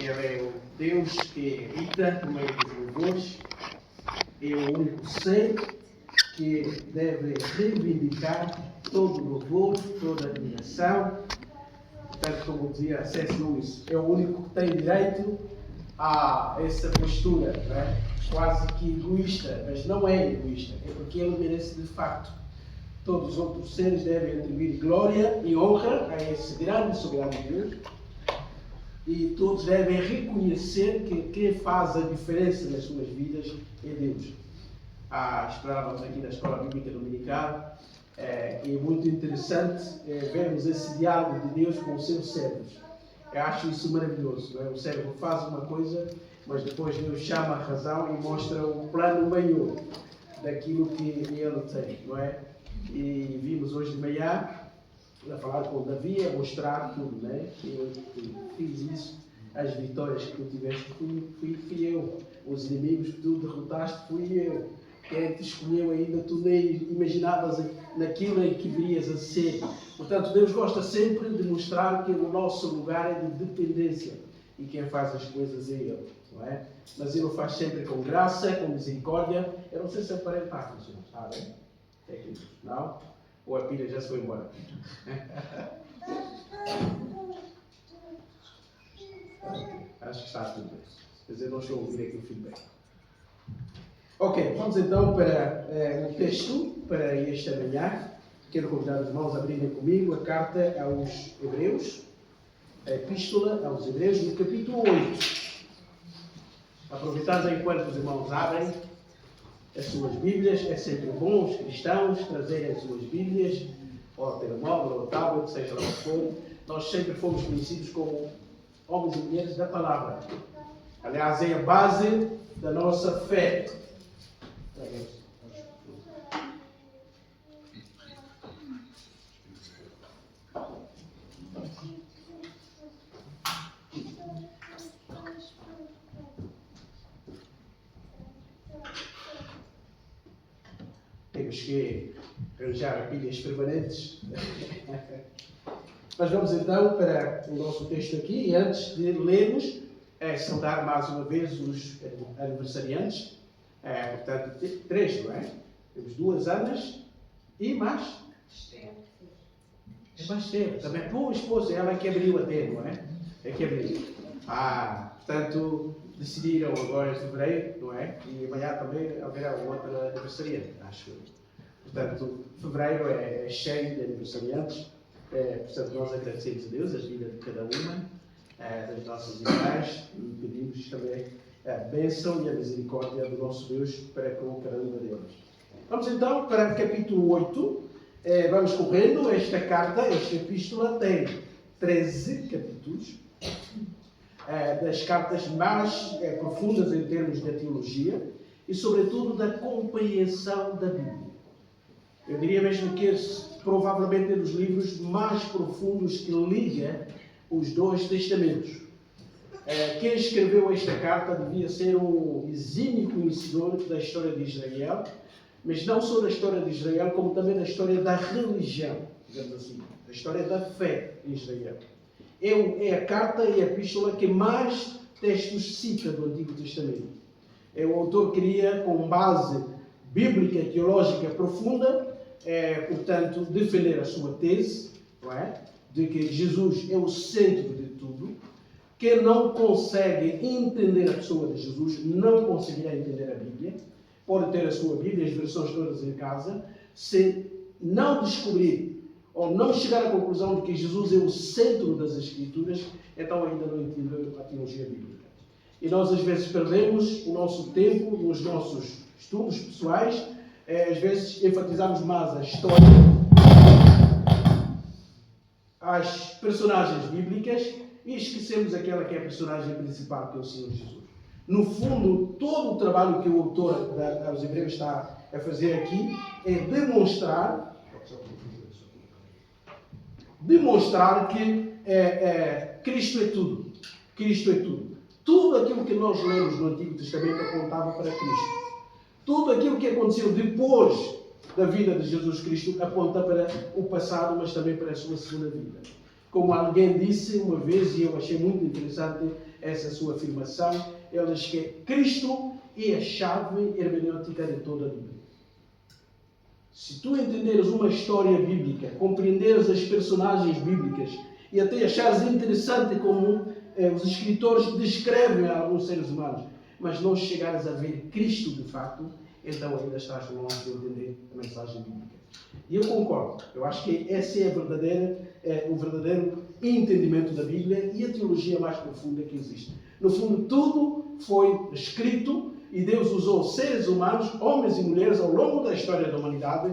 Ele é o Deus que habita no meio dos louvores. É o único ser que deve reivindicar todo o louvor, toda a admiração. Portanto, como dizia C.S. Lewis, é o único que tem direito a essa postura, não é? Quase que egoísta, mas não é egoísta, é porque ele merece de facto. Todos os outros seres devem atribuir glória e honra a esse grande e soberano Deus. E todos devem reconhecer que quem faz a diferença nas suas vidas é Deus. Esperávamos aqui na Escola Bíblica Dominical, é muito interessante vermos esse diálogo de Deus com os seus servos. Eu acho isso maravilhoso, não é? O servo faz uma coisa, mas depois Deus chama a razão e mostra o plano maior daquilo que ele tem, não é? E vimos hoje de manhã, a falar com o Davi, a mostrar tudo, não é? Eu fiz isso, as vitórias que tu tiveste, fui eu. Os inimigos que tu derrotaste, fui eu. Quem te escolheu ainda, tu nem imaginavas naquilo em que virias a ser. Portanto, Deus gosta sempre de mostrar que o nosso lugar é de dependência e quem faz as coisas é Ele, não é? Mas Ele o faz sempre com graça, com misericórdia. Eu não sei se aparelho está a funcionar, está bem? Técnicos, não? Ou a pilha já se foi embora? Acho que está tudo bem. Quer dizer, não estou a ouvir aqui o feedback. Ok, vamos então para o texto, para esta manhã. Quero convidar os irmãos a abrirem comigo a carta aos Hebreus, a epístola aos Hebreus, no capítulo 8. Aproveitando enquanto os irmãos abrem as suas Bíblias, é sempre bom os cristãos trazerem as suas Bíblias, ou ao telemóvel, ou ao tablet, seja lá o que for. Nós sempre fomos conhecidos como homens e mulheres da palavra. Aliás, é a base da nossa fé. Temos que arranjar pilhas permanentes. Mas vamos então para o nosso texto aqui. E antes de lermos, saudar mais uma vez os aniversariantes. Portanto, 3, não é? Temos 2 Anas e mais. É mais Esther. Também, pô, esposa, ela que abriu até, não é? É que abriu. Portanto, decidiram agora em fevereiro, não é? E amanhã também haverá outra aniversariante, acho eu. Portanto, fevereiro é cheio de aniversariantes. Portanto, nós agradecemos a Deus a vida de cada uma das nossas irmãs e pedimos também a bênção e a misericórdia do nosso Deus para com cada uma delas. Vamos então para o capítulo 8. Vamos correndo. Esta carta, esta epístola, tem 13 capítulos. Das cartas mais profundas em termos de teologia e, sobretudo, da compreensão da Bíblia. Eu diria mesmo que esse provavelmente é dos livros mais profundos que liga os dois testamentos. Quem escreveu esta carta devia ser um exímio conhecedor da história de Israel, mas não só da história de Israel, como também da história da religião, digamos assim, da história da fé em Israel. É a carta e a epístola que mais textos cita do Antigo Testamento. O autor queria, com base bíblica e teológica profunda, portanto, defender a sua tese, não é? De que Jesus é o centro de tudo. Quem não consegue entender a pessoa de Jesus não conseguirá entender a Bíblia. Pode ter a sua Bíblia, as versões todas em casa, se não descobrir ou não chegar à conclusão de que Jesus é o centro das Escrituras, então ainda não entendeu a teologia bíblica. E nós às vezes perdemos o nosso tempo nos nossos estudos pessoais, às vezes enfatizamos mais a história, as personagens bíblicas e esquecemos aquela que é a personagem principal, que é o Senhor Jesus. No fundo, todo o trabalho que o autor aos Hebreus está a fazer aqui é demonstrar que Cristo é tudo. Cristo é tudo. Tudo aquilo que nós lemos no Antigo Testamento apontava para Cristo. Tudo aquilo que aconteceu depois da vida de Jesus Cristo aponta para o passado, mas também para a sua segunda vida. Como alguém disse uma vez, e eu achei muito interessante essa sua afirmação, ele diz que Cristo é a chave hermenêutica de toda a Bíblia. Se tu entenderes uma história bíblica, compreenderes as personagens bíblicas e até achares interessante como os escritores descrevem alguns seres humanos, mas não chegares a ver Cristo de fato, então ainda estás longe de entender a mensagem bíblica. E eu concordo. Eu acho que esse é o verdadeiro entendimento da Bíblia e a teologia mais profunda que existe. No fundo, tudo foi escrito e Deus usou seres humanos, homens e mulheres, ao longo da história da humanidade,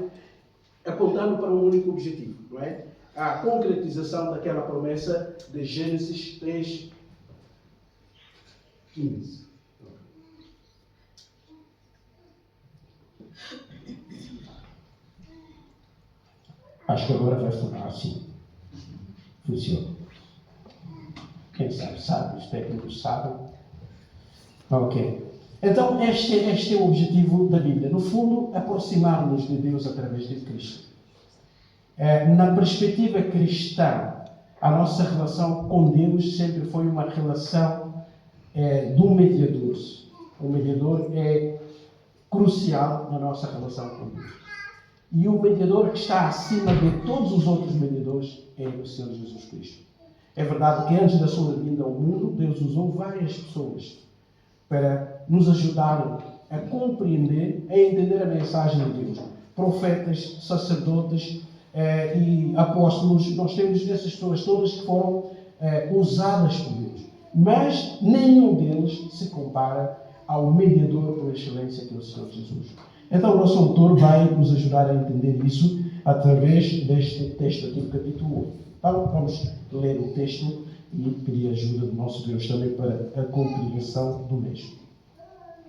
apontando para um único objetivo, não é? A concretização daquela promessa de Gênesis 3:15. Acho que agora vai funcionar assim. Funciona. Quem sabe, os técnicos sabem. Ok. Então, este é o objetivo da Bíblia. No fundo, aproximar-nos de Deus através de Cristo. Na perspectiva cristã, a nossa relação com Deus sempre foi uma relação de um mediador. O mediador é crucial na nossa relação com Deus. E o mediador que está acima de todos os outros mediadores é o Senhor Jesus Cristo. É verdade que antes da sua vinda ao mundo, Deus usou várias pessoas para nos ajudarem a compreender, a entender a mensagem de Deus. Profetas, sacerdotes e apóstolos, nós temos essas pessoas todas que foram usadas por Deus. Mas nenhum deles se compara ao mediador por excelência que é o Senhor Jesus. Então o nosso autor vai nos ajudar a entender isso através deste texto aqui do capítulo 8. Então vamos ler o texto e pedir ajuda do nosso Deus também para a compreensão do mesmo.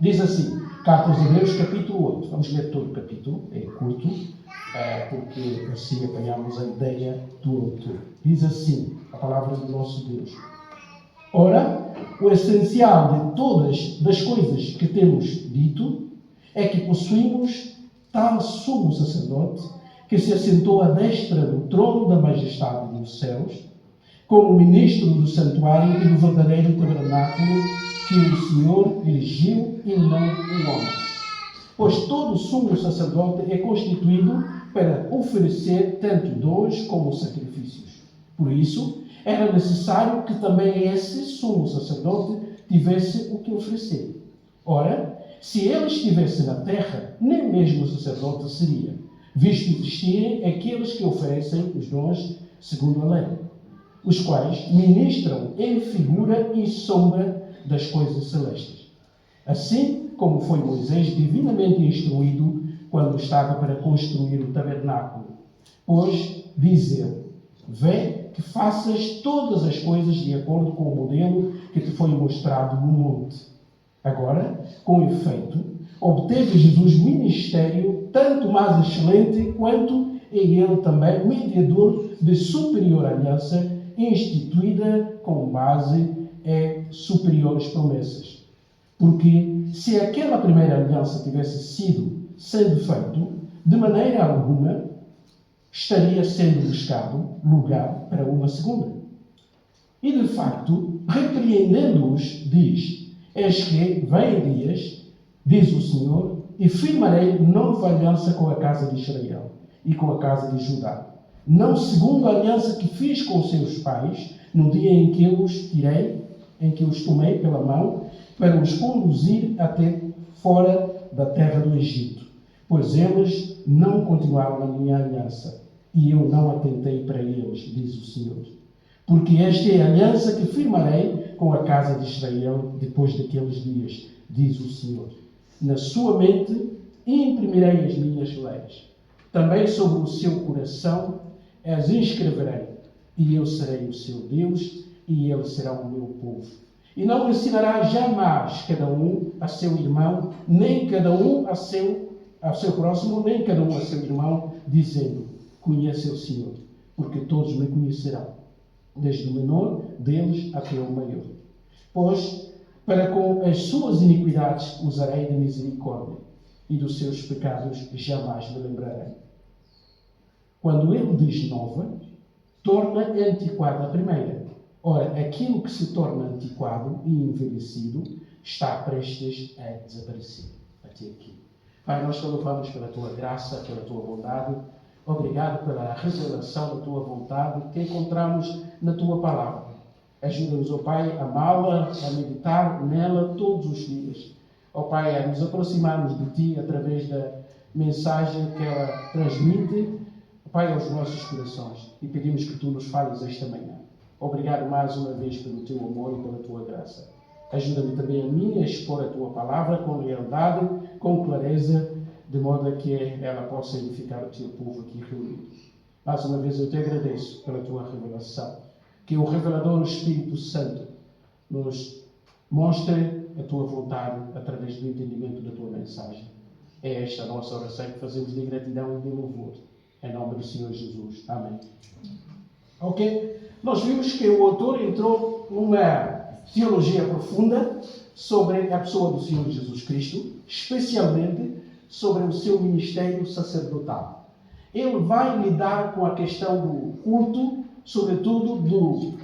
Diz assim, Carta aos Hebreus, capítulo 8. Vamos ler todo o capítulo, é curto, porque assim apanhamos a ideia do autor. Diz assim, a palavra do nosso Deus. Ora, o essencial de todas as coisas que temos dito é que possuímos tal sumo sacerdote que se assentou à destra do trono da majestade dos céus, como ministro do santuário e do verdadeiro tabernáculo que o Senhor erigiu e não o homem. Pois todo sumo sacerdote é constituído para oferecer tanto dons como sacrifícios. Por isso, era necessário que também esse sumo sacerdote tivesse o que oferecer. Ora, se ele estivesse na terra, nem mesmo o sacerdote seria, visto existirem aqueles que oferecem os dons segundo a lei, os quais ministram em figura e sombra das coisas celestes. Assim como foi Moisés divinamente instruído quando estava para construir o tabernáculo. Pois, diz ele, vê que faças todas as coisas de acordo com o modelo que te foi mostrado no monte. Agora, com efeito, obteve Jesus ministério tanto mais excelente quanto é ele também mediador de superior aliança instituída com base em superiores promessas. Porque se aquela primeira aliança tivesse sido sem defeito, de maneira alguma estaria sendo buscado lugar para uma segunda. E de facto, repreendendo-os, diz, eis que vêm dias, diz o Senhor, e firmarei nova aliança com a casa de Israel e com a casa de Judá. Não segundo a aliança que fiz com os seus pais, no dia em que eu os tirei, em que os tomei pela mão, para os conduzir até fora da terra do Egito. Pois eles não continuaram a minha aliança, e eu não atentei para eles, diz o Senhor. Porque esta é a aliança que firmarei com a casa de Israel depois daqueles dias, diz o Senhor. Na sua mente imprimirei as minhas leis. Também sobre o seu coração as inscreverei. E eu serei o seu Deus, e ele será o meu povo. E não ensinará jamais cada um a seu irmão, nem cada um a seu próximo, nem cada um a seu irmão, dizendo, conhece o Senhor, porque todos me conhecerão, desde o menor deles até o maior. Pois, para com as suas iniquidades usarei de misericórdia, e dos seus pecados jamais me lembrarei. Quando ele diz nova, torna antiquada a primeira. Ora, aquilo que se torna antiquado e envelhecido está prestes a desaparecer. Até aqui. Pai, nós te louvamos pela tua graça, pela tua bondade. Obrigado pela revelação da tua vontade que encontramos na tua palavra. Ajuda-nos, ó Pai, a amá-la, a meditar nela todos os dias. Ó Pai, a nos aproximarmos de Ti através da mensagem que ela transmite, ó Pai, aos nossos corações. E pedimos que Tu nos fales esta manhã. Obrigado mais uma vez pelo Teu amor e pela Tua graça. Ajuda-me também a mim a expor a Tua palavra com lealdade, com clareza, de modo a que ela possa edificar o Teu povo aqui reunido. Mais uma vez eu Te agradeço pela Tua revelação. Que o revelador, o Espírito Santo, nos mostre a Tua vontade através do entendimento da Tua mensagem. É esta a nossa oração que fazemos de gratidão e de louvor. Em nome do Senhor Jesus. Amém. Ok? Nós vimos que o autor entrou numa teologia profunda sobre a pessoa do Senhor Jesus Cristo, especialmente sobre o seu ministério sacerdotal. Ele vai lidar com a questão do culto, sobretudo do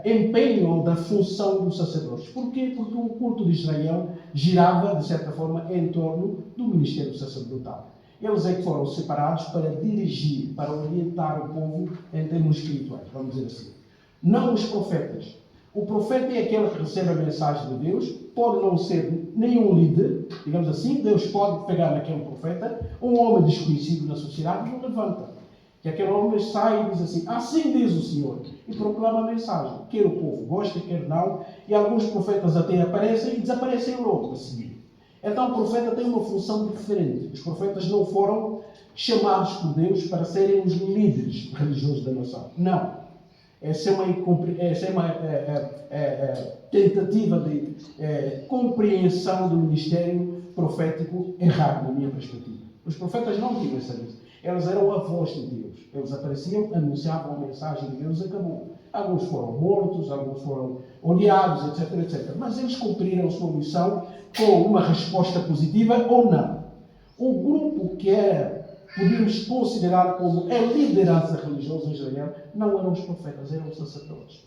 empenho da função dos sacerdotes. Porquê? Porque o culto de Israel girava, de certa forma, em torno do ministério sacerdotal. Eles é que foram separados para dirigir, para orientar o povo em termos espirituais, vamos dizer assim. Não os profetas. O profeta é aquele que recebe a mensagem de Deus, pode não ser nenhum líder, digamos assim, Deus pode pegar naquele profeta, um homem desconhecido na sociedade, e o levanta. Que aquele homem sai e diz assim diz o Senhor, e proclama a mensagem, quer o povo goste, quer não, e alguns profetas até aparecem e desaparecem logo a seguir. Então o profeta tem uma função diferente. Os profetas não foram chamados por Deus para serem os líderes religiosos da nação. Não. Essa é uma tentativa de compreensão do ministério profético errado, na minha perspectiva. Os profetas não tinham essa visão. Eles eram a voz de Deus. Eles apareciam, anunciavam a mensagem de Deus e acabou. Alguns foram mortos, alguns foram odiados, etc, etc. Mas eles cumpriram a sua missão com uma resposta positiva ou não. O grupo que podíamos considerar como a liderança religiosa em Israel não eram os profetas, eram os sacerdotes.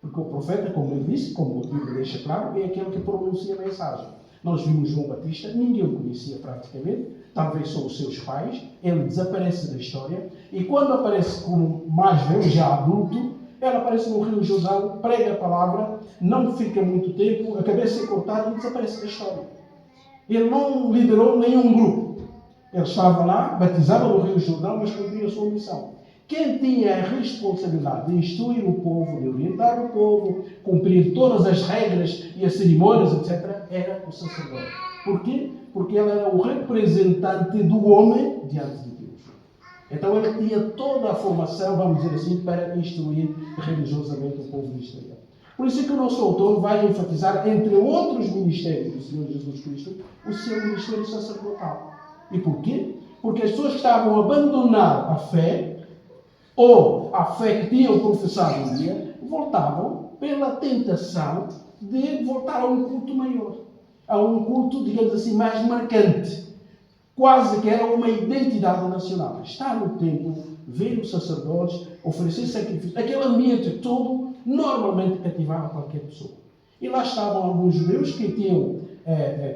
Porque o profeta, como ele disse, como o Bíblia deixa claro, é aquele que pronuncia a mensagem. Nós vimos João Batista, ninguém o conhecia praticamente, talvez só os seus pais, ele desaparece da história, e quando aparece como mais velho, já adulto, ele aparece no Rio Jordão, prega a palavra, não fica muito tempo, a cabeça é cortada e desaparece da história. Ele não liderou nenhum grupo. Ele estava lá, batizava no Rio Jordão, mas cumpria a sua missão. Quem tinha a responsabilidade de instruir o povo, de orientar o povo, cumprir todas as regras e as cerimônias, etc., era o sacerdote. Porquê? Porque ele era o representante do homem diante de Deus. Então ele tinha toda a formação, vamos dizer assim, para instruir religiosamente o povo de Israel. Por isso é que o nosso autor vai enfatizar, entre outros ministérios do Senhor Jesus Cristo, o seu ministério sacerdotal. E porquê? Porque as pessoas que estavam a abandonar a fé, ou a fé que tinham professado um dia, voltavam pela tentação de voltar a um culto maior. A um culto, digamos assim, mais marcante. Quase que era uma identidade nacional. Está no templo, ver os sacerdotes, oferecer sacrifícios. Aquele ambiente todo normalmente cativava qualquer pessoa. E lá estavam alguns judeus que tinham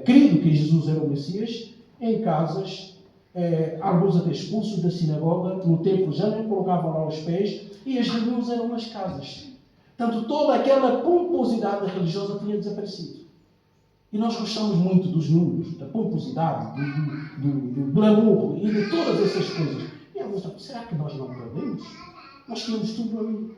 crido que Jesus era o Messias, em casas, alguns até expulsos da sinagoga, no templo já nem colocavam lá os pés, e as reuniões eram nas casas. Portanto, toda aquela pomposidade religiosa tinha desaparecido. E nós gostamos muito dos números, da pomposidade, do glamour e de todas essas coisas. E alguns dizem, será que nós não perdemos? Nós tínhamos tudo ali.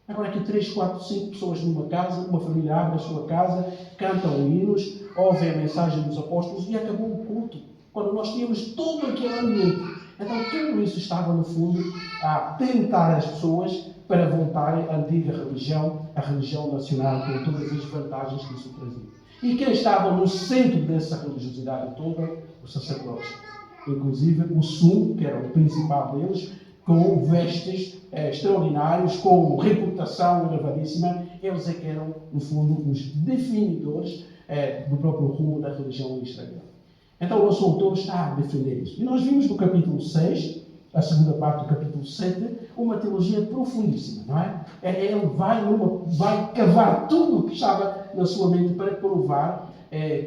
Agora aqui 3, 4, 5 pessoas numa casa, uma família abre a sua casa, cantam hinos, ouvem a mensagem dos apóstolos e acabou o culto. Quando nós tínhamos todo aquele ambiente. Então tudo isso estava, no fundo, a tentar as pessoas para voltarem à antiga religião, a religião nacional, com todas as vantagens que isso trazia. E quem estava no centro dessa religiosidade toda? Os sacerdotes. Inclusive o sumo, que era o principal deles, com vestes extraordinários, com reputação elevadíssima, eles é que eram, no fundo, os definidores do próprio rumo da religião em Israel. Então o nosso autor está a defender isso. E nós vimos no capítulo 6, a segunda parte do capítulo 7, uma teologia profundíssima, não é? Ele vai cavar tudo o que estava na sua mente para provar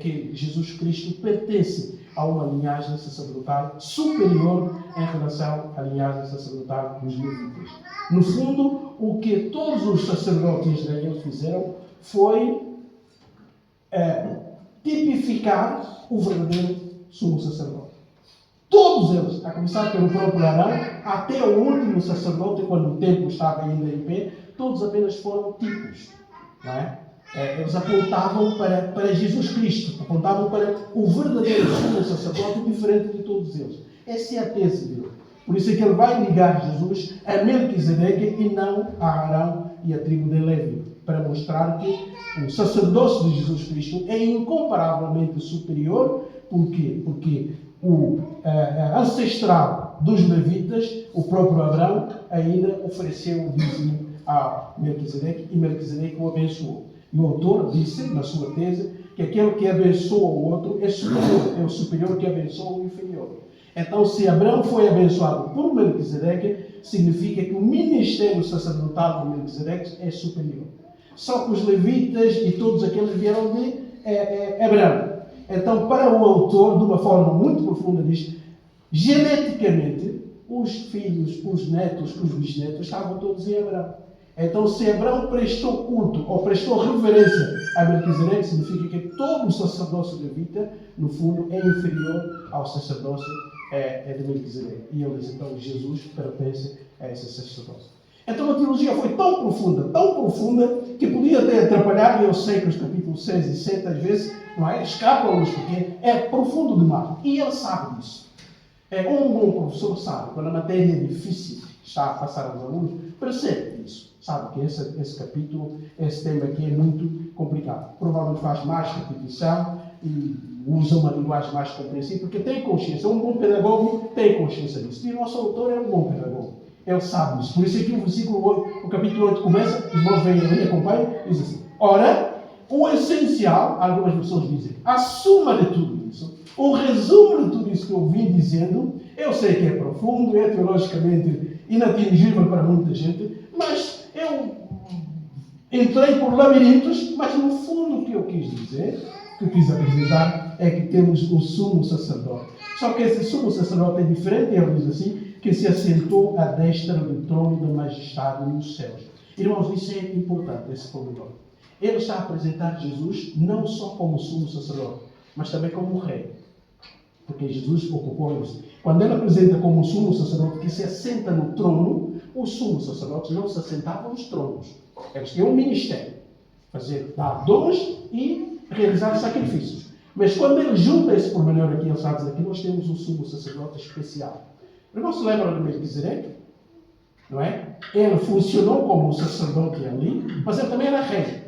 que Jesus Cristo pertence a uma linhagem sacerdotal superior em relação à linhagem sacerdotal dos levitas. No fundo, o que todos os sacerdotes de Israel fizeram foi tipificar o verdadeiro sumo sacerdote. Todos eles, a começar pelo próprio Arão, até o último sacerdote, quando o templo estava ainda em pé, todos apenas foram tipos. Não é? Eles apontavam para Jesus Cristo, apontavam para o verdadeiro sumo sacerdote, diferente de todos eles. Essa é a tese dele. Por isso é que ele vai ligar Jesus a Melquisedeque e não a Arão e a tribo de Levi, para mostrar que o sacerdócio de Jesus Cristo é incomparavelmente superior. Por quê? Porque o ancestral dos levitas, o próprio Abraão, ainda ofereceu o dízimo a Melquisedeque e Melquisedeque o abençoou. E o autor disse, na sua tese, que aquele que abençoa o outro é o superior que abençoa o inferior. Então, se Abraão foi abençoado por Melquisedeque, significa que o ministério sacerdotal de Melquisedeque é superior. Só que os levitas e todos aqueles vieram de Abraão. Então, para o autor, de uma forma muito profunda, diz: geneticamente, os filhos, os netos, os bisnetos estavam todos em Abraão. Então, se Abraão prestou culto ou prestou reverência a Melquisedeque, significa que todo o sacerdócio levita, no fundo, é inferior ao sacerdócio de Melquisedeque. E ele diz, então, Jesus pertence a esse sacerdócio. Então, a teologia foi tão profunda, que podia até atrapalhar, e eu sei que os capítulos 6 e 7, às vezes, não é? Escapam-nos, porque é profundo demais. E ele sabe disso. Um bom professor sabe, quando a matéria é difícil, está a passar aos alunos, percebe isso. Sabe que esse capítulo, esse tema aqui é muito complicado. Provavelmente faz mais repetição e usa uma linguagem mais compreensível, porque tem consciência. Um bom pedagogo tem consciência disso. E o nosso autor é um bom pedagogo. Ele sabe disso. Por isso aqui o versículo 8, o capítulo 8 começa, os irmãos vêm ali, acompanham, diz assim: ora, o essencial, algumas pessoas dizem, a suma de tudo isso, o resumo de tudo isso que eu vim dizendo, eu sei que é profundo, é teologicamente inatingível para muita gente, mas eu entrei por labirintos, mas no fundo o que eu quis dizer, o que eu quis apresentar, é que temos um sumo sacerdote. Só que esse sumo sacerdote é diferente, ele diz assim, que se assentou à destra do trono da majestade nos céus. Irmãos, isso é importante, esse pormenor. Ele está a apresentar Jesus não só como sumo sacerdote, mas também como rei. Porque Jesus ocupou isso. Quando ele apresenta como sumo sacerdote que se assenta no trono, os sumos sacerdotes não se assentavam nos tronos. Eles tinham um ministério. Dar dons e realizar sacrifícios. Mas quando ele junta esse pormenor aqui, ele está a dizer que nós temos um sumo sacerdote especial. Não se lembra de Melquisedeque? Não é? Ele funcionou como um sacerdote ali, mas ele também era rei.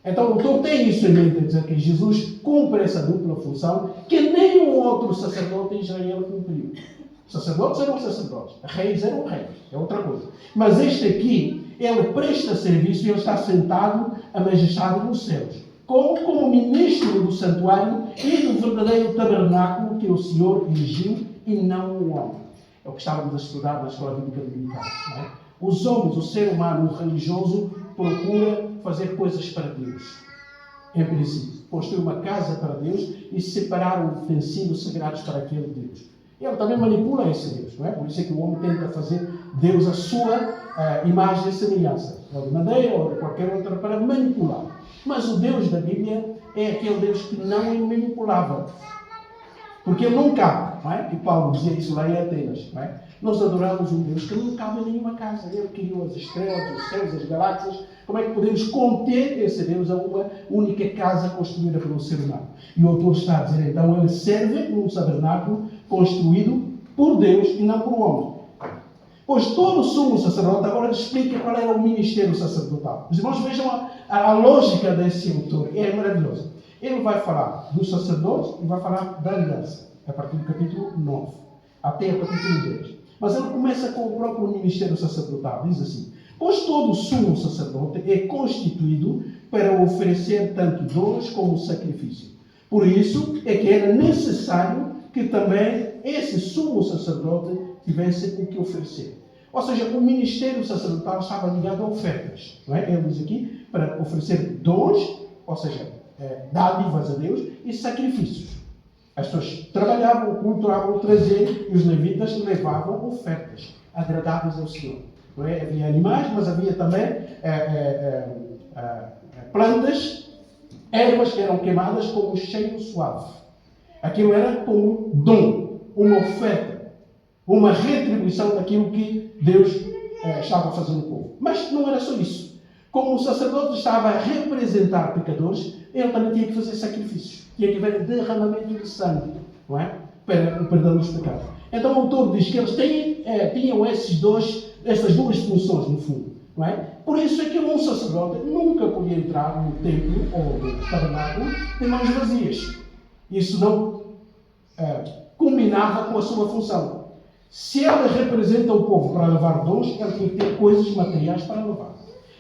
Então o autor tem isso em mente, dizer que Jesus cumpre essa dupla função que nenhum outro sacerdote em Israel cumpriu. Sacerdotes eram sacerdotes, reis eram reis, é outra coisa. Mas este aqui, ele presta serviço e ele está sentado à majestade dos céus, como ministro do santuário e do verdadeiro tabernáculo que o Senhor erigiu e não o homem. É o que estávamos a estudar na escola bíblica militar. Não é? Os homens, o ser humano, o religioso, procura fazer coisas para Deus. Em princípio, construir uma casa para Deus e separar os utensílios sagrados para aquele Deus. Ele também manipula esse Deus, não é? Por isso é que o homem tenta fazer Deus a sua imagem e semelhança, ou de madeira ou de qualquer outra, para manipular. Mas o Deus da Bíblia é aquele Deus que não é manipulável. Porque ele não cabe, não é? E Paulo dizia isso lá em Atenas, não é? Nós adoramos um Deus que não cabe em nenhuma casa. Ele criou as estrelas, os céus, as galáxias. Como é que podemos conter esse Deus a uma única casa construída pelo ser humano? E o autor está a dizer, então, ele serve um tabernáculo construído por Deus e não por homem. Pois todo sumo sacerdote agora explica qual era o ministério sacerdotal. Os irmãos vejam a lógica desse autor, é maravilhosa. Ele vai falar dos sacerdotes e vai falar da aliança, a partir do capítulo 9, até o capítulo 10. Mas ele começa com o próprio ministério sacerdotal, diz assim: pois todo sumo sacerdote é constituído para oferecer tanto dons como sacrifício. Por isso é que era necessário que também esse sumo sacerdote tivesse o que oferecer. Ou seja, o ministério sacerdotal estava ligado a ofertas. Não é? Ele diz aqui, para oferecer dons, ou seja, dádivas a Deus e sacrifícios. As pessoas trabalhavam, cultuavam o trazer e os levitas levavam ofertas agradáveis ao Senhor. Não é? Havia animais, mas havia também plantas, ervas que eram queimadas como cheiro suave. Aquilo era como dom, uma oferta, uma retribuição daquilo que Deus estava fazendo no povo. Mas não era só isso. Como o sacerdote estava a representar pecadores, ele também tinha que fazer sacrifícios. Tinha que haver derramamento de sangue, não é? Para o perdão dos pecados. Então o autor diz que eles tinham essas duas funções, no fundo. Não é? Por isso é que um sacerdote nunca podia entrar no templo ou no tabernáculo de mãos vazias. Isso não combinava com a sua função. Se ele representa o povo para levar dons, ele tinha que ter coisas materiais para levar.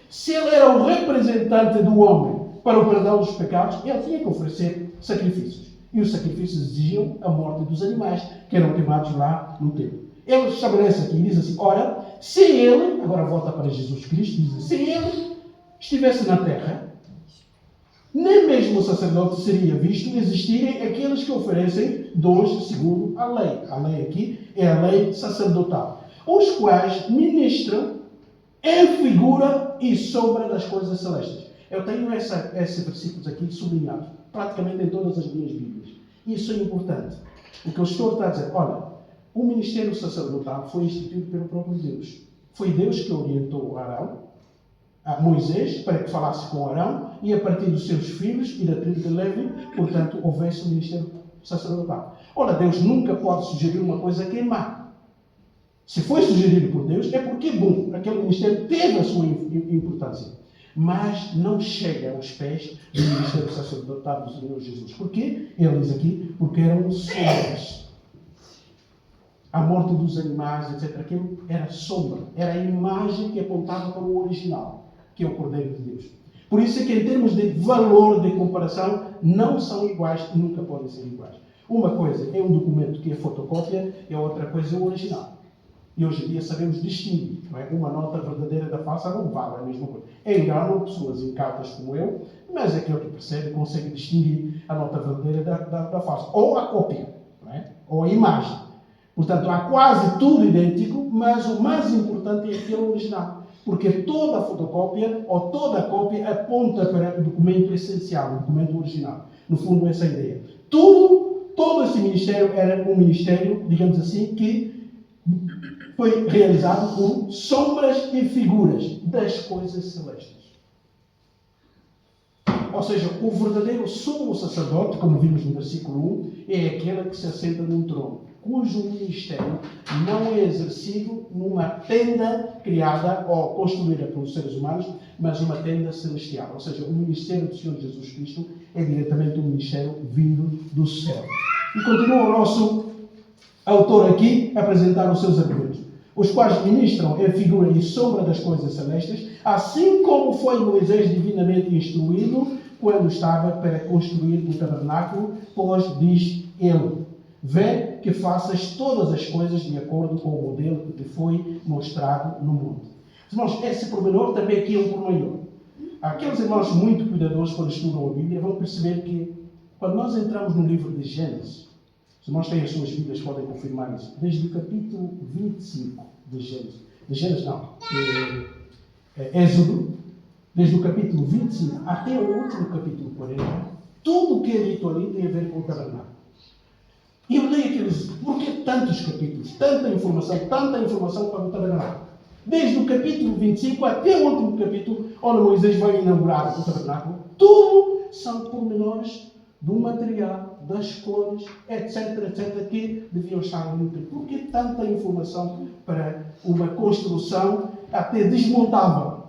Se ele era o representante do homem para o perdão dos pecados, ele tinha que oferecer sacrifícios. E os sacrifícios exigiam a morte dos animais, que eram queimados lá no templo. Ele estabelece aqui e diz assim, ora, se ele, agora volta para Jesus Cristo, diz assim, se ele estivesse na terra, nem mesmo o sacerdote seria visto existirem aqueles que oferecem dons segundo a lei. A lei aqui é a lei sacerdotal. Os quais ministram em figura e sombra das coisas celestes. Eu tenho esses versículos aqui sublinhados, praticamente em todas as minhas Bíblias. Isso é importante. O que o Senhor está a dizer, olha, o ministério sacerdotal foi instituído pelo próprio Deus. Foi Deus que orientou Arão, a Moisés, para que falasse com Arão, e a partir dos seus filhos e da tribo de Levi, portanto, houvesse o ministério sacerdotal. Ora, Deus nunca pode sugerir uma coisa que é má. Se foi sugerido por Deus, é porque, bom, aquele ministério teve a sua importância. Mas não chega aos pés do ministério sacerdotal do Senhor Jesus. Porquê? Ele diz aqui, porque eram sombras. A morte dos animais, etc. Aquilo era sombra. Era a imagem que apontava para o original, que é o Cordeiro de Deus. Por isso é que, em termos de valor de comparação, não são iguais e nunca podem ser iguais. Uma coisa é um documento que é fotocópia e a outra coisa é o original. E hoje em dia sabemos distinguir. Não é? Uma nota verdadeira da falsa não vale a mesma coisa. Enganam pessoas incautas como eu, mas aquele que percebe consegue distinguir a nota verdadeira da falsa. Ou a cópia, não é? Ou a imagem. Portanto, há quase tudo idêntico, mas o mais importante é aquele original. Porque toda a fotocópia ou toda a cópia aponta para o documento essencial, o documento original. No fundo, essa é a ideia. Todo esse ministério era um ministério, digamos assim, que foi realizado com sombras e figuras das coisas celestes. Ou seja, o verdadeiro sumo sacerdote, como vimos no versículo 1, é aquele que se assenta num trono, cujo ministério não é exercido numa tenda criada ou construída pelos seres humanos, mas uma tenda celestial. Ou seja, o ministério do Senhor Jesus Cristo é diretamente um ministério vindo do céu. E continua o nosso autor aqui a apresentar os seus argumentos, os quais ministram em figura e sombra das coisas celestes, assim como foi Moisés divinamente instruído quando estava para construir o tabernáculo, pois diz ele, vê que faças todas as coisas de acordo com o modelo que te foi mostrado no monte. Irmãos, esse pormenor também aqui é um pormenor. Aqueles irmãos muito cuidadosos quando estudam a Bíblia vão perceber que quando nós entramos no livro de Gênesis, os irmãos têm as suas Bíblias, podem confirmar isso. Desde o capítulo 25 de Gênesis não, Êxodo, desde o capítulo 25 até o último capítulo 40, tudo o que é dito ali tem a ver com o tabernáculo. E eu leio aqueles, por que tantos capítulos, tanta informação para o tabernáculo? Desde o capítulo 25 até o último capítulo, onde Moisés vai inaugurar o tabernáculo, tudo são pormenores do material, das cores, etc., que deviam estar ali. Por que tanta informação para uma construção até desmontável?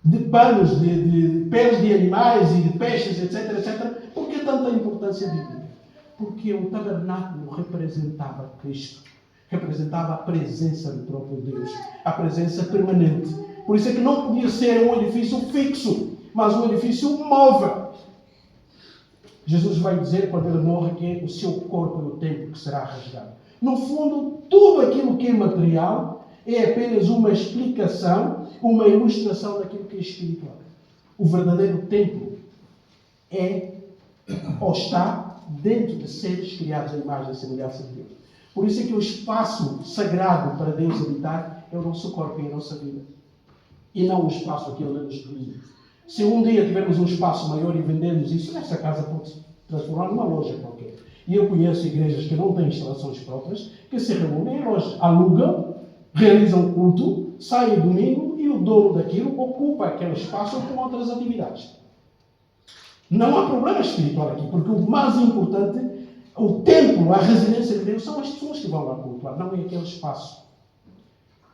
De panos, de peles de animais e de peixes, etc., Por que tanta importância bíblica? Porque o tabernáculo representava Cristo. Representava a presença do próprio Deus. A presença permanente. Por isso é que não podia ser um edifício fixo, mas um edifício móvel. Jesus vai dizer, quando ele morre, que o seu corpo é o templo que será rasgado. No fundo, tudo aquilo que é material é apenas uma explicação, uma ilustração daquilo que é espiritual. O verdadeiro templo é ou está dentro de seres criados à imagem e semelhança de Deus. Por isso é que o espaço sagrado para Deus habitar é o nosso corpo e a nossa vida. E não o espaço que Ele nos pediu. Se um dia tivermos um espaço maior e vendermos isso, essa casa pode se transformar numa loja qualquer. E eu conheço igrejas que não têm instalações próprias, que se reúnem em lojas, alugam, realizam culto, saem domingo e o dono daquilo ocupa aquele espaço com outras atividades. Não há problema espiritual aqui, porque o mais importante, o templo, a residência de Deus, são as pessoas que vão lá cultuar, não é aquele espaço.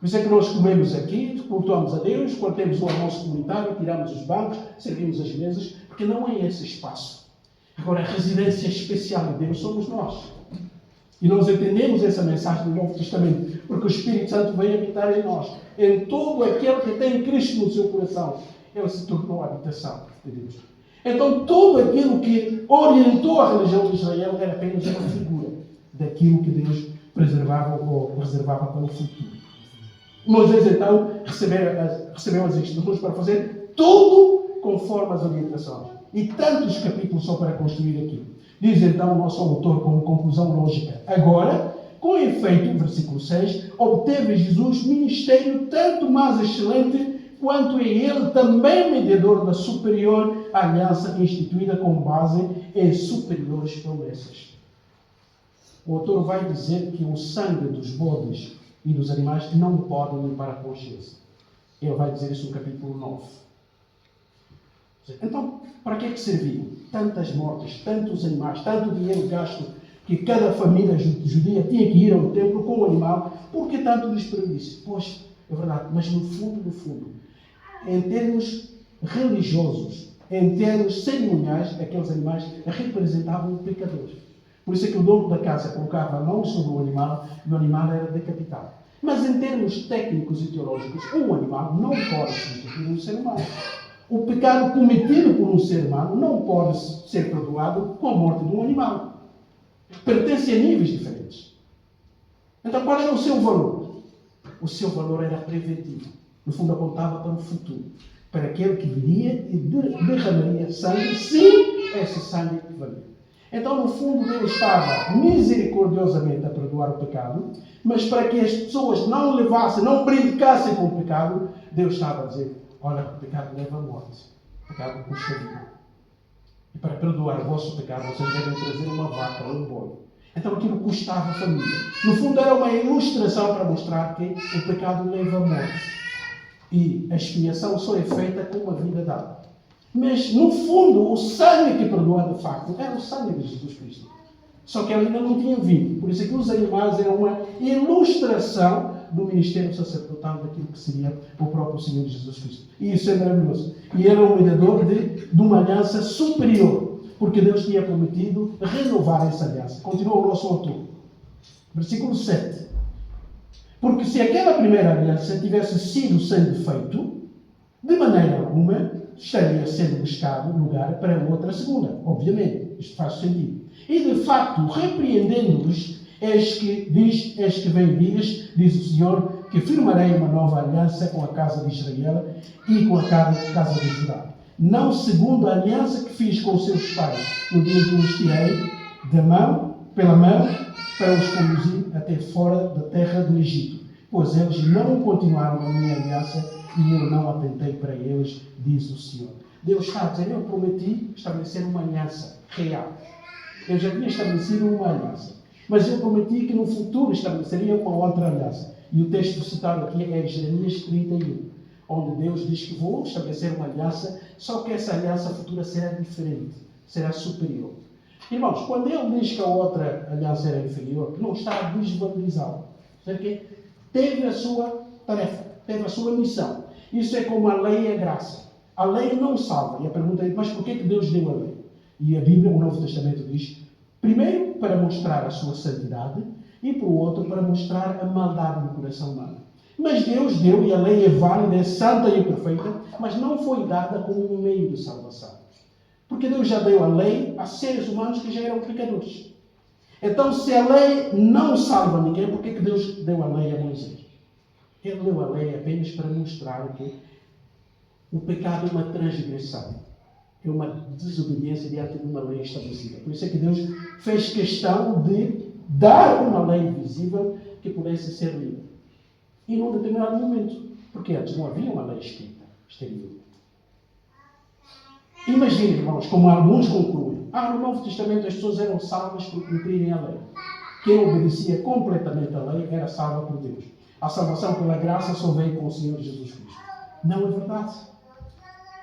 Por isso é que nós comemos aqui, cultuamos a Deus, quando temos o almoço comunitário, tiramos os bancos, servimos as mesas, porque não é esse espaço. Agora, a residência especial de Deus somos nós. E nós entendemos essa mensagem do Novo Testamento, porque o Espírito Santo vem habitar em nós. Em todo aquele que tem Cristo no seu coração, ele se tornou a habitação de Deus. Então, tudo aquilo que orientou a religião de Israel era apenas uma figura daquilo que Deus preservava ou reservava para o futuro. Moisés, então, recebeu as instruções para fazer tudo conforme as orientações. E tantos capítulos só para construir aquilo. Diz então o nosso autor como conclusão lógica. Agora, com efeito, versículo 6, obteve Jesus ministério tanto mais excelente quanto é ele também mediador da superior aliança instituída com base em superiores promessas. O autor vai dizer que o sangue dos bodes e dos animais não podem limpar a consciência. Ele vai dizer isso no capítulo 9. Então, para que é que serviu? Tantas mortes, tantos animais, tanto dinheiro gasto, que cada família judia tinha que ir ao templo com o animal, por que tanto desperdício? Pois, é verdade, mas no fundo, em termos religiosos, em termos cerimoniais, aqueles animais representavam pecadores. Por isso é que o dono da casa colocava a mão sobre o animal e o animal era decapitado. Mas em termos técnicos e teológicos, um animal não pode substituir um ser humano. O pecado cometido por um ser humano não pode ser perdoado com a morte de um animal. Pertence a níveis diferentes. Então, qual era o seu valor? O seu valor era preventivo. No fundo, apontava para o futuro. Para aquele que viria e derramaria sangue, se esse sangue valia. Então, no fundo, Deus estava misericordiosamente a perdoar o pecado, mas para que as pessoas não levassem, não brincassem com o pecado, Deus estava a dizer: olha, o pecado leva à morte. O pecado custa vida. E para perdoar o vosso pecado, vocês devem trazer uma vaca ou um boi. Então aquilo custava a família. No fundo era uma ilustração para mostrar que o pecado leva à morte. E a expiação só é feita com uma vida dada. Mas no fundo o sangue que perdoa de facto era o sangue de Jesus Cristo. Só que ele ainda não tinha vindo. Por isso é que os animais eram uma ilustração do ministério sacerdotal daquilo que seria o próprio Senhor Jesus Cristo. E isso é maravilhoso. E era um mediador de uma aliança superior, porque Deus tinha prometido renovar essa aliança. Continua o nosso autor. Versículo 7. Porque se aquela primeira aliança tivesse sido sendo feito, de maneira alguma estaria sendo buscado lugar para outra segunda. Obviamente, isto faz sentido. E de facto, repreendendo-os, eis que vem dias, diz o Senhor, que firmarei uma nova aliança com a casa de Israel e com a casa de Judá. Não segundo a aliança que fiz com os seus pais, no dia em que os tirei pela mão, para os conduzir até fora da terra do Egito. Pois eles não continuaram a minha aliança e eu não atentei para eles, diz o Senhor. Deus está a dizer: eu prometi estabelecer uma aliança real. Eu já tinha estabelecido uma aliança. Mas eu prometi que no futuro estabeleceria uma outra aliança. E o texto citado aqui é Jeremias 31, onde Deus diz que vou estabelecer uma aliança, só que essa aliança futura será diferente, será superior. Irmãos, quando ele diz que a outra aliança era inferior, não está a desvalorizá-la. Porque teve a sua tarefa, teve a sua missão. Isso é como a lei e a graça. A lei não salva. E a pergunta é: mas por que Deus deu a lei? E a Bíblia, o Novo Testamento diz: primeiro, para mostrar a sua santidade, e por outro, para mostrar a maldade do coração humano. Mas Deus deu, e a lei é válida, é santa e perfeita, mas não foi dada como um meio de salvação. Porque Deus já deu a lei a seres humanos que já eram pecadores. Então, se a lei não salva ninguém, por que Deus deu a lei a Moisés? Ele leu a lei apenas para mostrar que o pecado é uma transgressão, é uma desobediência diante de uma lei estabelecida. Por isso é que Deus fez questão de dar uma lei visível que pudesse ser lida. E num determinado momento, porque antes não havia uma lei escrita, exterior. Imagine, irmãos, como alguns concluem. No Novo Testamento as pessoas eram salvas por cumprirem a lei. Quem obedecia completamente a lei era salvo por Deus. A salvação pela graça só veio com o Senhor Jesus Cristo. Não é verdade.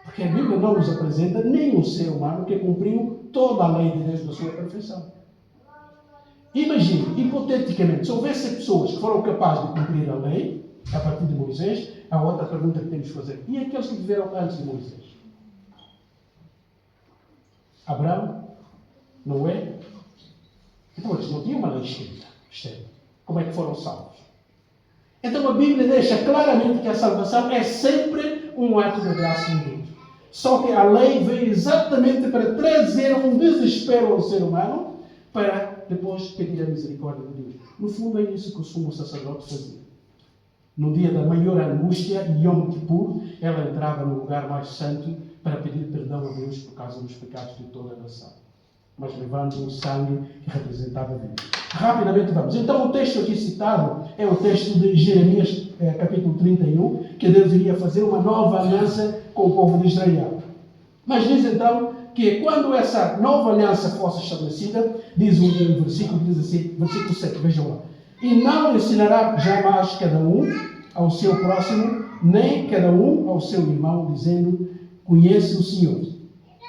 Porque a Bíblia não nos apresenta nenhum ser humano que cumpriu toda a lei de Deus na sua perfeição. Imagine, hipoteticamente, se houvesse pessoas que foram capazes de cumprir a lei, a partir de Moisés, há outra pergunta que temos de fazer. E aqueles que viveram antes de Moisés? Abraão? Noé? Então eles não tinham uma lei escrita. Como é que foram salvos? Então a Bíblia deixa claramente que a salvação é sempre um ato de graça de Deus. Só que a lei veio exatamente para trazer um desespero ao ser humano para depois pedir a misericórdia de Deus. No fundo é isso que o sumo sacerdote fazia. No dia da maior angústia, Yom Kippur, ela entrava no lugar mais santo para pedir perdão a Deus por causa dos pecados de toda a nação. Mas levando o sangue que representava Deus. Rapidamente vamos. Então o texto aqui citado é o texto de Jeremias, capítulo 31, que Deus iria fazer uma nova aliança com o povo de Israel. Mas diz então que quando essa nova aliança fosse estabelecida, diz um versículo, diz assim, versículo 7, vejam lá. E não ensinará jamais cada um ao seu próximo, nem cada um ao seu irmão, dizendo, conhece o Senhor,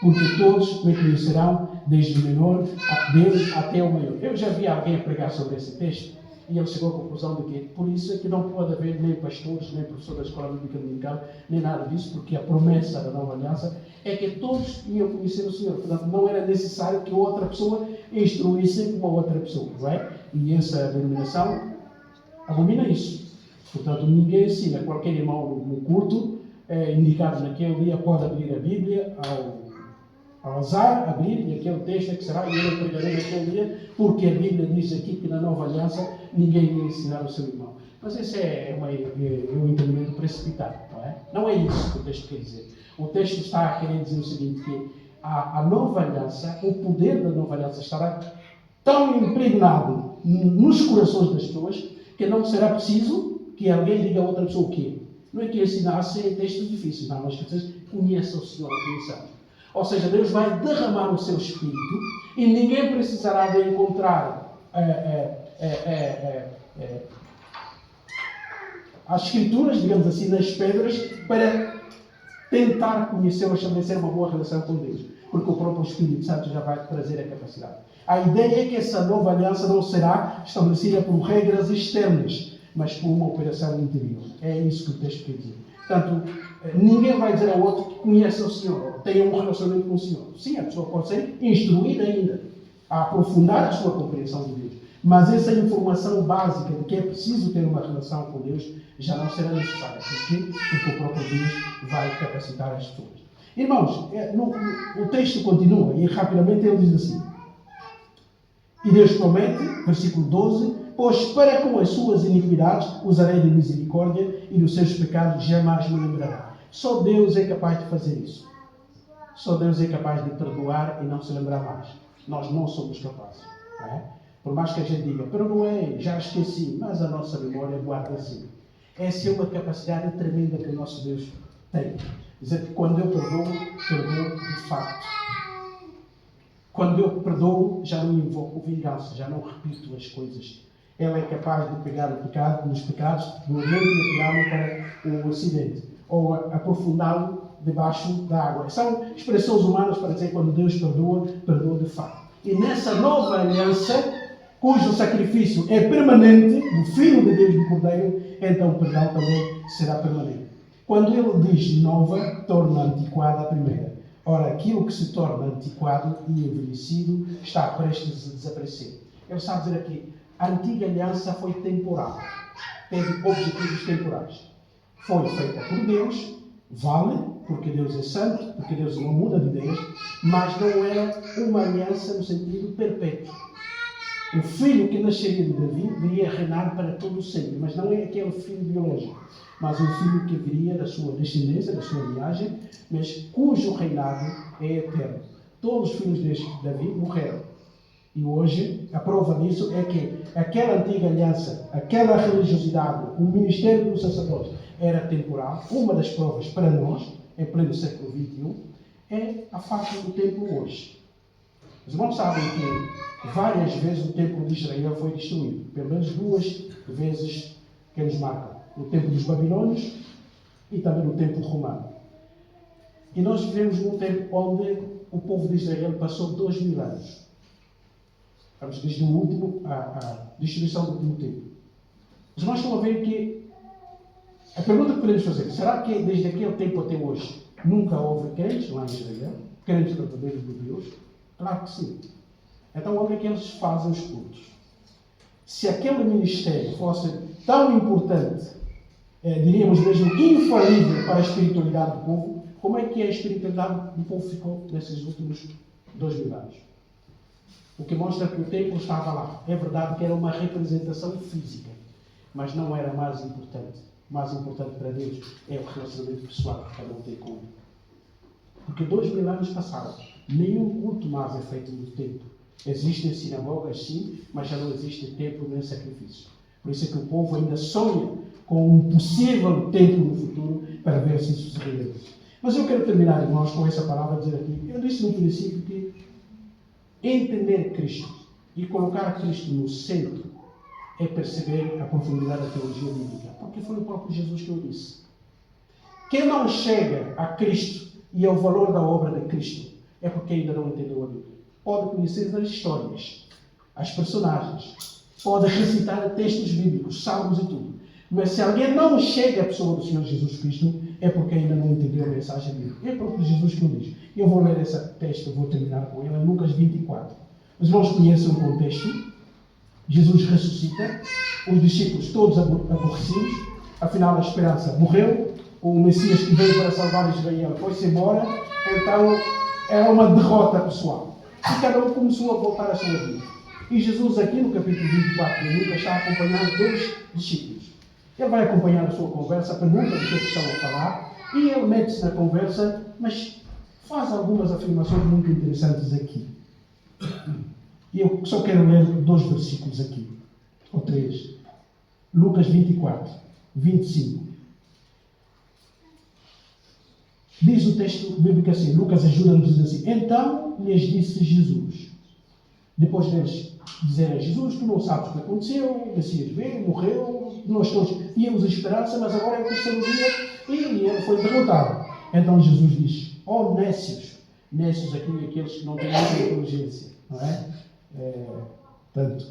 porque todos me conhecerão, desde o menor Deus até o maior. Eu já vi alguém pregar sobre esse texto e ele chegou à conclusão de que por isso é que não pode haver nem pastores, nem professor da escola bíblica dominical, nem nada disso, porque a promessa da nova aliança é que todos iam conhecer o Senhor. Portanto, não era necessário que outra pessoa instruísse uma outra pessoa, não é? E essa denominação abomina isso. Portanto, ninguém ensina qualquer irmão no culto, indicado naquele dia, pode abrir a Bíblia ao azar, abrir, e aquele texto é que será, e eu pregarei naquele dia, porque a Bíblia diz aqui que na nova aliança ninguém ia ensinar o seu irmão. Mas esse é um entendimento precipitado, não é? Não é isso que o texto quer dizer. O texto está a querer dizer o seguinte, que a nova aliança, o poder da nova aliança estará tão impregnado nos corações das pessoas, que não será preciso que alguém diga a outra pessoa o quê? Não é que ensinasse textos difíceis, não, mas que vocês conheçam o Senhor, conheçam. Ou seja, Deus vai derramar o seu Espírito e ninguém precisará de encontrar as Escrituras, digamos assim, nas pedras, para tentar conhecer ou estabelecer uma boa relação com Deus. Porque o próprio Espírito Santo já vai trazer a capacidade. A ideia é que essa nova aliança não será estabelecida por regras externas, mas por uma operação interior. É isso que o texto quer dizer. Portanto, ninguém vai dizer ao outro que conhece o Senhor, tenha um relacionamento com o Senhor. Sim, a pessoa pode ser instruída ainda a aprofundar a sua compreensão de Deus. Mas essa informação básica de que é preciso ter uma relação com Deus já não será necessária. Porquê? Porque o próprio Deus vai capacitar as pessoas. Irmãos, o texto continua e rapidamente ele diz assim. E Deus promete, versículo 12, pois para com as suas iniquidades usarei de misericórdia e dos seus pecados jamais me lembrará. Só Deus é capaz de fazer isso. Só Deus é capaz de perdoar e não se lembrar mais. Nós não somos capazes. Não é? Por mais que a gente diga, perdoei, já esqueci, mas a nossa memória guarda assim. Essa é uma capacidade tremenda que o nosso Deus tem. Dizer que quando eu perdoo de facto. Quando eu perdoo, já não invoco vingança, já não repito as coisas. Ela é capaz de pegar o pecado, nos pecados do Oriente e atirá-lo para o Ocidente. Ou aprofundá-lo debaixo da água. São expressões humanas para dizer que quando Deus perdoa, perdoa de facto. E nessa nova aliança, cujo sacrifício é permanente, do Filho de Deus do Cordeiro, então o perdão também será permanente. Quando ele diz nova, torna antiquada a primeira. Ora, aquilo que se torna antiquado e envelhecido está prestes a desaparecer. Ele está a dizer aqui, a antiga aliança foi temporal, teve objetivos temporais. Foi feita por Deus, vale, porque Deus é santo, porque Deus não muda de ideias, mas não era uma aliança no sentido perpétuo. O filho que nasceria de Davi viria reinar para todo o sempre, mas não é aquele filho biológico, mas um filho que viria da sua descendência, da sua linhagem, mas cujo reinado é eterno. Todos os filhos de Davi morreram. E hoje, a prova disso é que aquela antiga aliança, aquela religiosidade, o ministério do sacerdote era temporal. Uma das provas para nós, em pleno século XXI, é a falta do templo hoje. Os irmãos sabem que várias vezes o templo de Israel foi destruído. Pelo menos 2 vezes que eles marcam. No tempo dos babilônios e também no tempo romano. E nós vivemos num tempo onde o povo de Israel passou 2000 anos. Vamos desde o último, a destruição do último templo. Os irmãos estão a ver que a pergunta que podemos fazer, será que desde aquele tempo até hoje nunca houve crentes lá em Israel? Crentes verdadeiros de Deus? Claro que sim. Então, onde é que eles fazem os cultos? Se aquele ministério fosse tão importante, diríamos mesmo infalível para a espiritualidade do povo, como é que a espiritualidade do povo ficou nesses últimos 2000 anos? O que mostra que o templo estava lá. É verdade que era uma representação física, mas não era mais importante. O mais importante para Deus é o relacionamento pessoal que cada um tem com Ele. Porque 2000 anos passaram. Nenhum culto mais é feito no templo. Existem sinagogas, sim, mas já não existe templo nem sacrifício. Por isso é que o povo ainda sonha com um possível templo no futuro para ver se isso se realiza. Mas eu quero terminar, irmãos, com essa palavra, dizer aqui, eu disse no princípio que entender Cristo e colocar Cristo no centro é perceber a profundidade da teologia bíblica. Porque foi o próprio Jesus que o disse. Quem não chega a Cristo e ao valor da obra de Cristo é porque ainda não entendeu a Bíblia. Pode conhecer as histórias, as personagens, pode recitar textos bíblicos, salmos e tudo. Mas se alguém não chega à pessoa do Senhor Jesus Cristo, é porque ainda não entendeu a mensagem bíblica. É o próprio Jesus que o diz. Eu vou ler esse texto, vou terminar com ele, em Lucas 24. Os irmãos conhecem o contexto. Jesus ressuscita, os discípulos todos aborrecidos, afinal a esperança morreu, o Messias que veio para salvar Israel foi-se embora, então era uma derrota pessoal. E cada um começou a voltar à sua vida. E Jesus aqui no capítulo 24 de Lucas está acompanhando 2 discípulos. Ele vai acompanhar a sua conversa, pergunta do que estão a falar, e ele mete-se na conversa, mas faz algumas afirmações muito interessantes aqui. E eu só quero ler 2 versículos aqui, ou 3. Lucas 24, 25. Diz o texto bíblico assim, Lucas ajuda-nos a dizer assim, então lhes disse Jesus, depois deles dizerem, Jesus, tu não sabes o que aconteceu, o Messias veio, morreu, nós todos tínhamos a esperança, mas agora é o terceiro dia e ele foi derrotado. Então Jesus diz, ó nécios, nécios aqui aqueles que não têm muita inteligência, não é? Tanto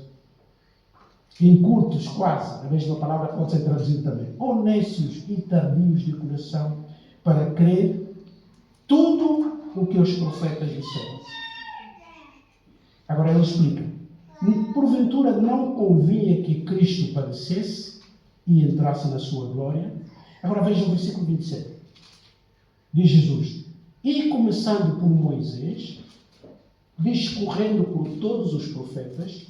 incultos quase, a mesma palavra pode ser traduzida também, ó nécios e tardios de coração, para crer tudo o que os profetas disseram. Agora ele explica. Porventura não convinha que Cristo padecesse e entrasse na sua glória? Agora veja o versículo 27. Diz Jesus, e começando por Moisés, discorrendo por todos os profetas,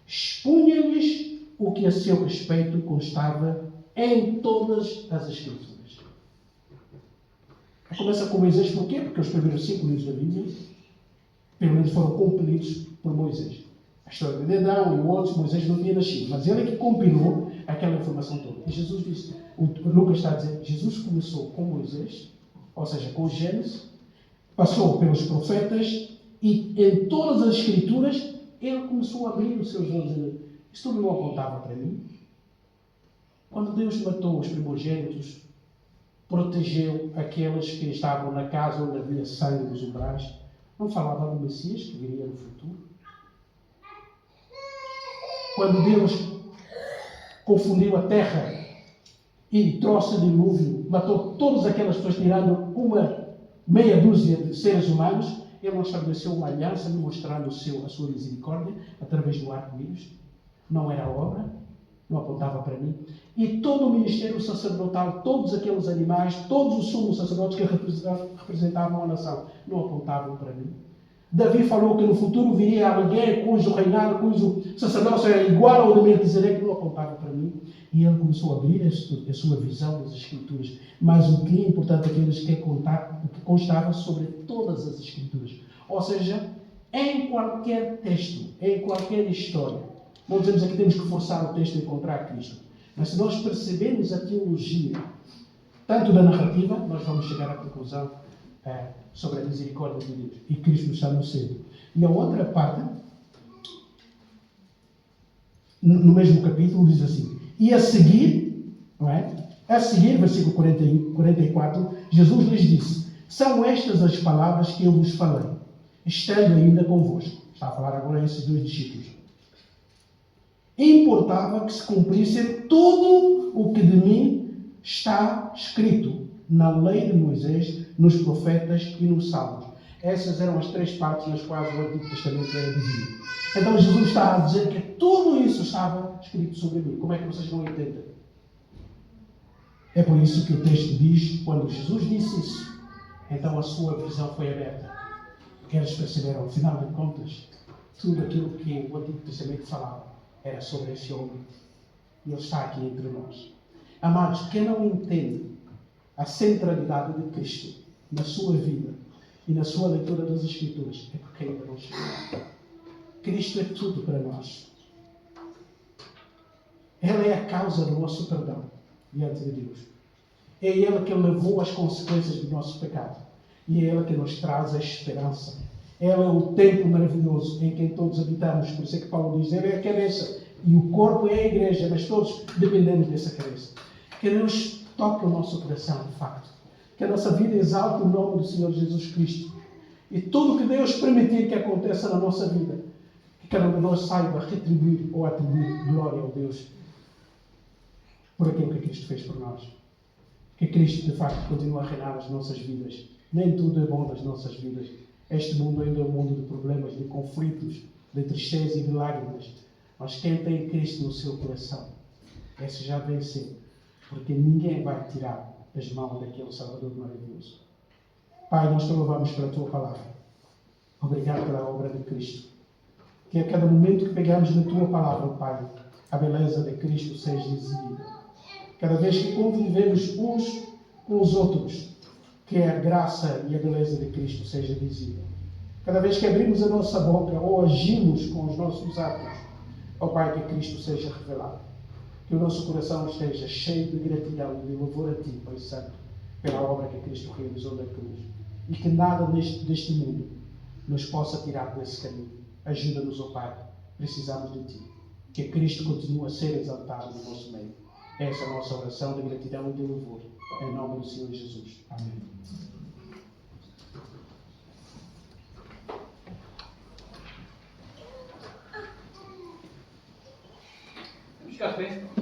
expunha-lhes o que a seu respeito constava em todas as Escrituras. Começa com Moisés, por quê? Porque os primeiros 5 livros da Bíblia, pelo menos, foram compelidos por Moisés. A história de Adão e outros, Moisés não tinha nascido, mas ele é que compilou aquela informação toda. E Jesus disse, o Lucas está a dizer, Jesus começou com Moisés, ou seja, com Gênesis, passou pelos profetas e em todas as Escrituras ele começou a abrir os seus olhos. Isto tudo não apontava para mim. Quando Deus matou os primogênitos, protegeu aqueles que estavam na casa onde havia sangue dos umbrais. Não falava do Messias que viria no futuro? Quando Deus confundiu a terra e trouxe o dilúvio, matou todas aquelas pessoas, tirando uma meia dúzia de seres humanos, Ele não estabeleceu uma aliança, mostrando a sua misericórdia através do arco-íris. Não era obra, não apontava para mim. E todo o ministério sacerdotal, todos aqueles animais, todos os sumos sacerdotes que representavam a nação, não apontavam para mim. Davi falou que no futuro viria alguém cujo reinado, cujo sacerdócio era igual ao de Melquisedeque, não apontava para mim. E ele começou a abrir a sua visão das Escrituras. Mas o que é importante é que eles querem contar o que constava sobre todas as Escrituras. Ou seja, em qualquer texto, em qualquer história, não dizemos aqui que temos que forçar o texto a encontrar Cristo. Mas se nós percebermos a teologia, tanto da narrativa, nós vamos chegar à conclusão sobre a misericórdia de Deus. E Cristo está no centro. E a outra parte, no mesmo capítulo, diz assim: e a seguir, não é? A seguir, versículo 44, Jesus lhes disse: são estas as palavras que eu vos falei, estando ainda convosco. Está a falar agora esses dois discípulos. Importava que se cumprisse tudo o que de mim está escrito na lei de Moisés, nos profetas e nos salmos. Essas eram as três partes nas quais o Antigo Testamento era dividido. Então Jesus está a dizer que tudo isso estava escrito sobre mim. Como é que vocês não entendem? É por isso que o texto diz, quando Jesus disse isso, então a sua visão foi aberta. Porque eles perceberam, afinal de contas, tudo aquilo que o Antigo Testamento falava era sobre esse homem. E ele está aqui entre nós. Amados, quem não entende a centralidade de Cristo na sua vida e na sua leitura das Escrituras, é porque ainda não chegou lá. Cristo é tudo para nós. Ele é a causa do nosso perdão diante de Deus. É Ele que levou as consequências do nosso pecado. E é Ele que nos traz a esperança. Ele é o templo maravilhoso em quem todos habitamos. Por isso é que Paulo diz: Ele é a cabeça e o corpo é a igreja, mas todos dependemos dessa cabeça. Que Deus toque o nosso coração, de facto. Que a nossa vida exalte o nome do Senhor Jesus Cristo. E tudo que Deus permitir que aconteça na nossa vida, que cada um de nós saiba retribuir ou atribuir glória ao Deus por aquilo que Cristo fez por nós. Que Cristo, de facto, continue a reinar as nossas vidas. Nem tudo é bom nas nossas vidas. Este mundo ainda é um mundo de problemas, de conflitos, de tristeza e de lágrimas. Mas quem tem Cristo no seu coração, esse já venceu. Porque ninguém vai tirar das mãos daquele Salvador maravilhoso. Pai, nós te louvamos pela tua palavra. Obrigado pela obra de Cristo. Que a cada momento que pegamos na tua palavra, Pai, a beleza de Cristo seja exibida. Cada vez que convivemos uns com os outros, que a graça e a beleza de Cristo seja visível. Cada vez que abrimos a nossa boca ou agimos com os nossos atos, ó Pai, que Cristo seja revelado. Que o nosso coração esteja cheio de gratidão e de louvor a Ti, Pai Santo, pela obra que Cristo realizou na cruz. E que nada deste mundo nos possa tirar desse caminho. Ajuda-nos, ó Pai. Precisamos de Ti. Que Cristo continue a ser exaltado no nosso meio. Essa é a nossa oração de gratidão e de louvor. Em nome do Senhor Jesus. Amém. Vamos ficar bem.